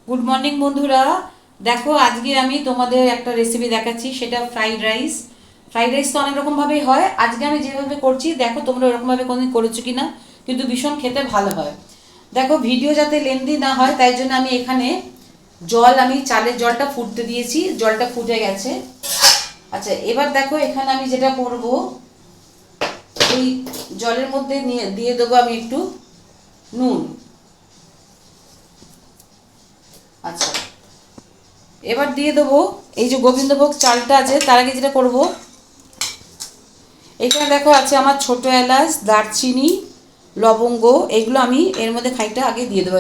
Good morning বন্ধুরা। দেখো আজকে আমি তোমাদের একটা রেসিপি দেখাচ্ছি, সেটা ফ্রাইড রাইস। ফ্রাইড রাইস তো অনেক রকমভাবেই হয়, আজকে আমি যেভাবে করছি দেখো তোমরা ওরকমভাবে কোনোদিন করেছো কি না, কিন্তু ভীষণ খেতে ভালো হয়। দেখো ভিডিও যাতে লেন্দি না হয় তাই জন্য আমি এখানে আমি চালের জলটা ফুটতে দিয়েছি, জলটা ফুটে গেছে। আচ্ছা এবার দেখো এখানে আমি যেটা করব, এই জলের মধ্যে দিয়ে দেবো আমি একটু নুন। আচ্ছা এবার দিয়ে দেবো এই যে গোবিন্দভোগ চালটা আছে, তার আগে যেটা করব, এখানে দেখো আছে আমার ছোট এলাচ, দারচিনি, লবঙ্গ, এগুলো আমি এর মধ্যে খানিকটা আগে দিয়ে দেবো।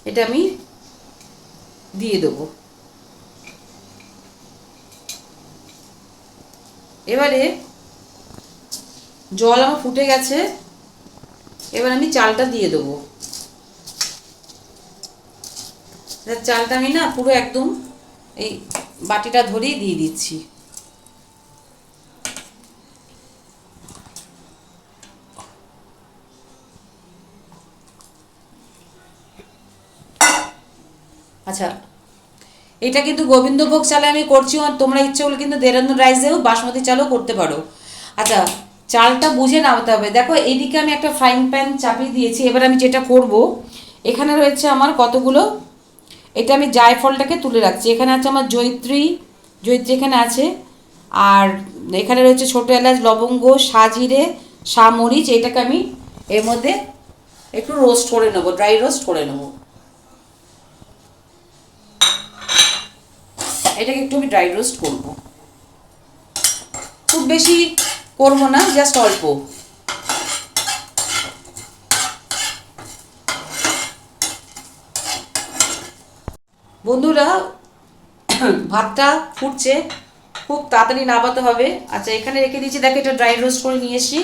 এটা আমি দিয়ে দেবো। এবারে জল আমার ফুটে গেছে, এবার আমি চালটা দিয়ে দেবো। চালটা আমি না পুরো একদম এই বাটিটা ধরেই দিয়ে দিচ্ছি। আচ্ছা এটা কিন্তু গোবিন্দভোগ চালে আমি করছি, আর তোমরা ইচ্ছে হলে কিন্তু দেরাদুন রাইসেও বাসমতি চালও করতে পারো। আচ্ছা চালটা বুঝে নামাতে হবে। দেখো এইদিকে আমি একটা ফ্রাইং প্যান চাপিয়ে দিয়েছি। এবার আমি যেটা করব, এখানে রয়েছে আমার কতগুলো, এটা আমি জায়ফলটাকে তুলে রাখছি। এখানে আছে আমার জয়িত্রী, জয়িত্রী এখানে আছে। আর এখানে রয়েছে ছোটো এলাচ, লবঙ্গ, সাজিরে, মরিচ। এটাকে আমি এর মধ্যে একটু রোস্ট করে নেবো, ড্রাই রোস্ট করে নেবো। এটাকে একটু আমি ড্রাই রোস্ট করবো, খুব বেশি করবো না, জাস্ট অল্প। বন্ধুরা ভাতটা ফুটছে, খুব তাড়াতাড়ি নামাতে হবে। আচ্ছা এখানে রেখে দিয়েছি, দেখো এটা ড্রাই রোস্ট করে নিয়ে এসেছি।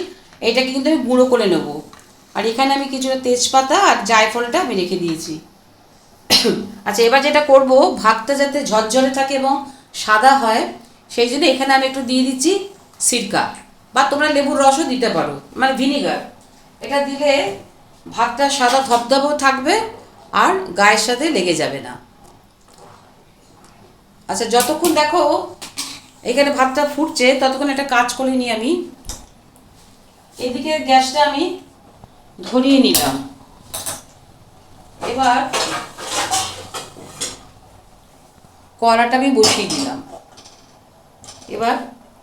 এটাকে কিন্তু আমি গুঁড়ো করে নেব। আর এখানে আমি কিছুটা তেজপাতা আর জায়ফলটা আমি রেখে দিয়েছি। আচ্ছা এবার যেটা করব, ভাতটা যাতে ঝরঝরে থাকে এবং সাদা হয়, সেই জন্য এখানে আমি একটু দিয়ে দিচ্ছি সিরকা, বা তোমরা লেবুর রসও দিতে পারো, মানে ভিনিগার। এটা দিলে ভাতটা সাদা ধবধবেও থাকবে আর গায়ের সাথে লেগে যাবে না। আচ্ছা যতক্ষণ দেখো এখানে ভাতটা ফুটছে ততক্ষণ একটা কাজ করে নিই আমি। এদিকে গ্যাসটা আমি ধরিয়ে নিলাম। এবার কড়াটা আমি বসিয়ে দিলাম। এবার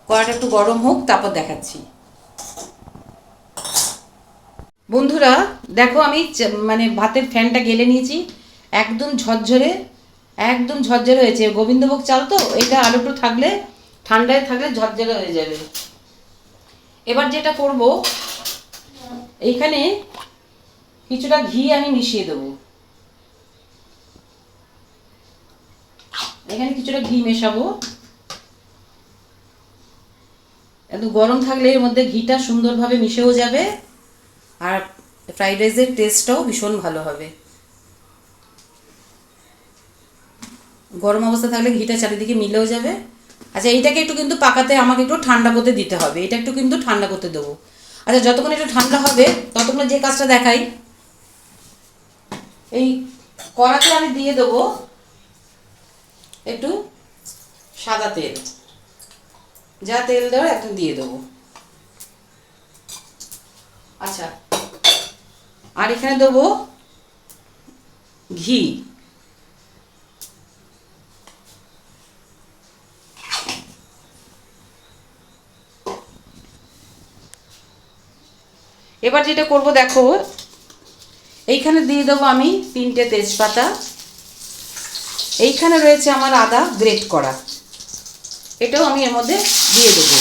কড়াটা একটু গরম হোক, তারপর দেখাচ্ছি। বন্ধুরা দেখো আমি মানে ভাতের ফ্যানটা গেলে নিয়েছি, একদম ঝরঝরে, একদম ঝরঝরে হয়েছে। গোবিন্দভোগ চাল তো, এটা আলুটো থাকলে, ঠান্ডায় থাকলে ঝরঝরে হয়ে যাবে। এবার যেটা করব, এইখানে কিছুটা ঘি আমি মিশিয়ে দেবো। এখানে কিছুটা ঘি মেশাবো। এত গরম থাকলে এর মধ্যে ঘিটা সুন্দরভাবে মিশেও যাবে, আর ফ্রাইড রাইসের টেস্টটাও ভীষণ ভালো হবে। গরম অবস্থা থাকলে ঘিটা চারিদিকে মিলেও যাবে। আচ্ছা এইটাকে একটু কিন্তু পাকাতে আমাকে একটু ঠান্ডা করতে দিতে হবে, এটা একটু কিন্তু ঠান্ডা করতে দেবো। আচ্ছা যতক্ষণ একটু ঠান্ডা হবে ততক্ষণ যে কাজটা দেখাই, এই কড়াতে আমি দিয়ে দেবো একটু সাদা তেল, যা তেল দেওয়ার একদম দিয়ে দেবো। আচ্ছা আর এখানে দেবো ঘি। এবার যেটা করব দেখো, এইখানে দিয়ে দেবো আমি 3টে তেজপাতা। এইখানে রয়েছে আমার আদা গ্রেট করা, এটাও আমি এর মধ্যে দিয়ে দেবো।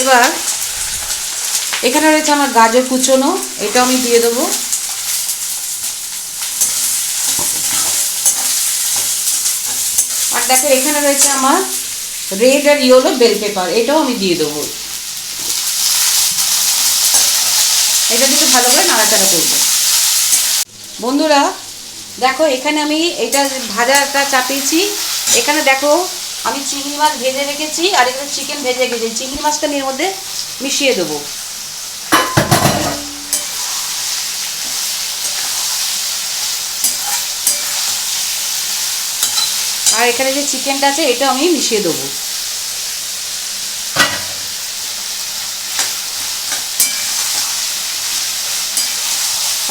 এবার এখানে রয়েছে আমার গাজর কুচোনো, এটাও আমি দিয়ে দেবো। আর দেখো এখানে রয়েছে আমার রেড আর ইয়েলো বেল পেপার, এটাও আমি দিয়ে দেবো। এটা দিয়ে ভালো করে নাড়াচাড়া করবো। বন্ধুরা দেখো এখানে আমি এটা ভাজাটা চাপিয়েছি, এখানে দেখো আমি চিংড়ি মাছ ভেজে রেখেছি আর এখানে চিকেন ভেজে রেখেছি। চিংড়ি মাছটা আমি এর মধ্যে মিশিয়ে দেবো। আর এখানে যে চিকেনটা আছে এটা আমি মিশিয়ে দেবো।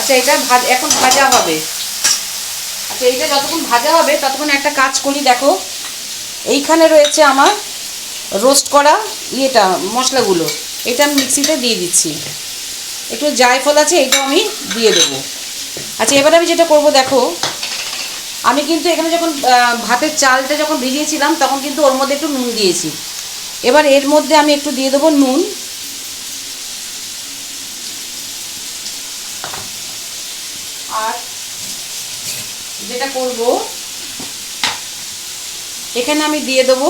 আচ্ছা এটা এখন ভাজা হবে। আচ্ছা এইটা যতক্ষণ ভাজা হবে ততক্ষণ একটা কাজ করি। দেখো এইখানে রয়েছে আমার রোস্ট করা মশলাগুলো, এটা আমি মিক্সিতে দিয়ে দিচ্ছি। একটু জায়ফল আছে, এটাও আমি দিয়ে দেবো। আচ্ছা এবার আমি যেটা করব, দেখো আমি কিন্তু এখানে যখন ভাতের চালটা যখন ভিজিয়েছিলাম তখন কিন্তু ওর মধ্যে একটু নুন দিয়েছি। এবার এর মধ্যে আমি একটু দিয়ে দেবো নুন। আর যেটা করব, এখানে আমি দিয়ে দেবো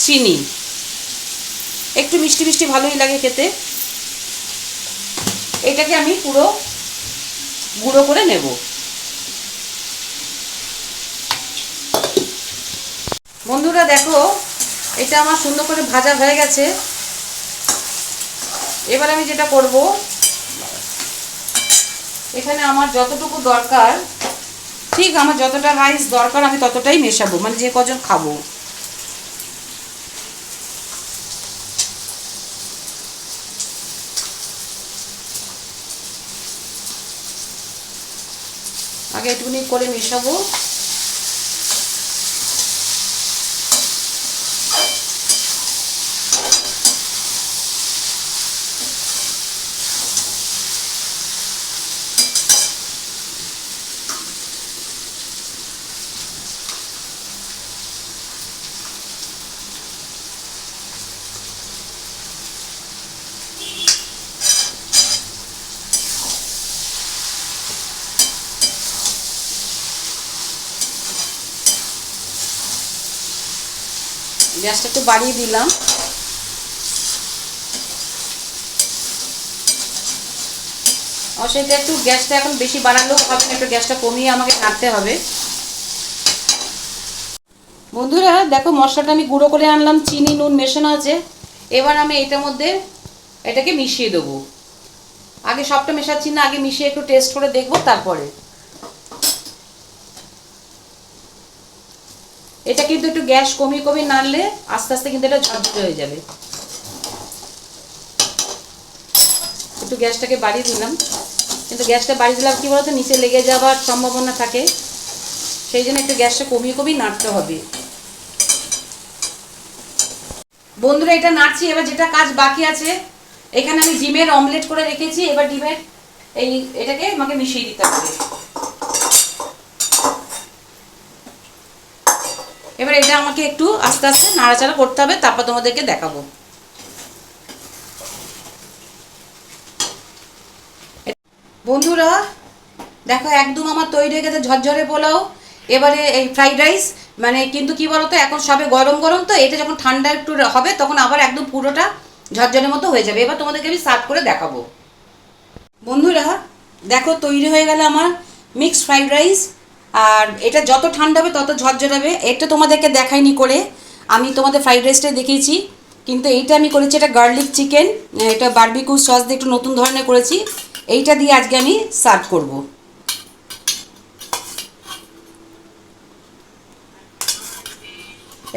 চিনি। একটু মিষ্টি মিষ্টি ভালোই লাগে খেতে। এটাকে আমি পুরো গুঁড়ো করে নেব। বন্ধুরা দেখো এটা আমার সুন্দর করে ভাজা হয়ে গেছে। এবার আমি যেটা করব, এখানে আমার যতটুকু দরকার, ঠিক আমার যতটা রাইস দরকার আমি ততটাই মেশাবো, মানে যে কজন খাবো। আগে একটুখানি করে মেশাবো। গ্যাসটা একটু বাড়িয়ে দিলাম। অবশ্যই একটু গ্যাসটা এখন বেশি বাড়ালেও হবে না, একটু গ্যাসটা কমিয়ে আমাকে নাড়তে হবে। বন্ধুরা দেখো মশলাটা আমি গুঁড়ো করে আনলাম, চিনি নুন মেশানো আছে। এবার আমি এটার মধ্যে এটাকে মিশিয়ে দেবো। আগে সবটা মেশাচ্ছি না, আগে মিশিয়ে একটু টেস্ট করে দেখবো তারপরে। এটা কিন্তু একটু গ্যাস কমিয়ে কমিয়ে নাড়লে আস্তে আস্তে কিন্তু এটা ঝরঝরে হয়ে যাবে। একটু গ্যাসটাকে বাড়িয়ে দিলাম, কিন্তু গ্যাসটা বাড়িয়ে দিলাম কি বলতো, নিচে লেগে যাওয়ার সম্ভাবনা থাকে, সেই জন্য একটু গ্যাসটা কমিয়ে কমিয়ে নাড়তে হবে। বন্ধুরা এটা নাড়ছি। এবার যেটা কাজ বাকি আছে, এখানে আমি ডিমের অমলেট করে রেখেছি। এবার ডিমের এটাকে আমাকে মিশিয়ে দিতে হবে। এবার এটা আমাকে একটু আস্তে আস্তে নাড়াচাড়া করতে হবে, তারপর তোমাদেরকে দেখাবো। বন্ধুরা দেখো একদম আমার তৈরি হয়ে গেছে ঝরঝরে পোলাও। এবারে এই ফ্রাইড রাইস, মানে কিন্তু কি বলতো এখন সবে গরম গরম তো, এটা যখন ঠান্ডা একটু হবে তখন আবার একদম পুরোটা ঝরঝরের মতো হয়ে যাবে। এবার তোমাদেরকে আমি সার্ভ করে দেখাবো। বন্ধুরা দেখো তৈরি হয়ে গেল আমার মিক্সড ফ্রাইড রাইস। আর এটা যত ঠান্ডা হবে তত ঝরঝরে হবে। এটা তোমাদেরকে দেখাইনি করে, আমি তোমাদের ফ্রাইড রাইসটাই দেখিয়েছি, কিন্তু এইটা আমি করেছি এটা গার্লিক চিকেন, এটা বারবিকিউ সস দিয়ে একটু নতুন ধরনের করেছি। এইটা দিয়ে আজকে আমি সার্ভ করব।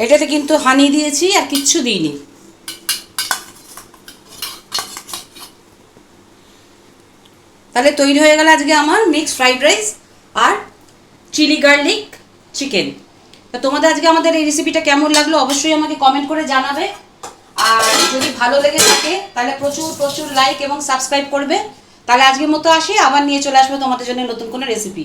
এটাতে কিন্তু হানি দিয়েছি আর কিচ্ছু দিইনি। তাহলে তৈরি হয়ে গেল আজকে আমার মিক্সড ফ্রাইড রাইস আর চিলি গার্লিক চিকেন। তা তোমাদের আজকে আমাদের এই রেসিপিটা কেমন লাগলো অবশ্যই আমাকে কমেন্ট করে জানাবে। আর যদি ভালো লেগে থাকে তাহলে প্রচুর প্রচুর লাইক এবং সাবস্ক্রাইব করবে। তাহলে আজকের মতো আসি, আবার নিয়ে চলে আসবো তোমাদের জন্য নতুন কোনো রেসিপি।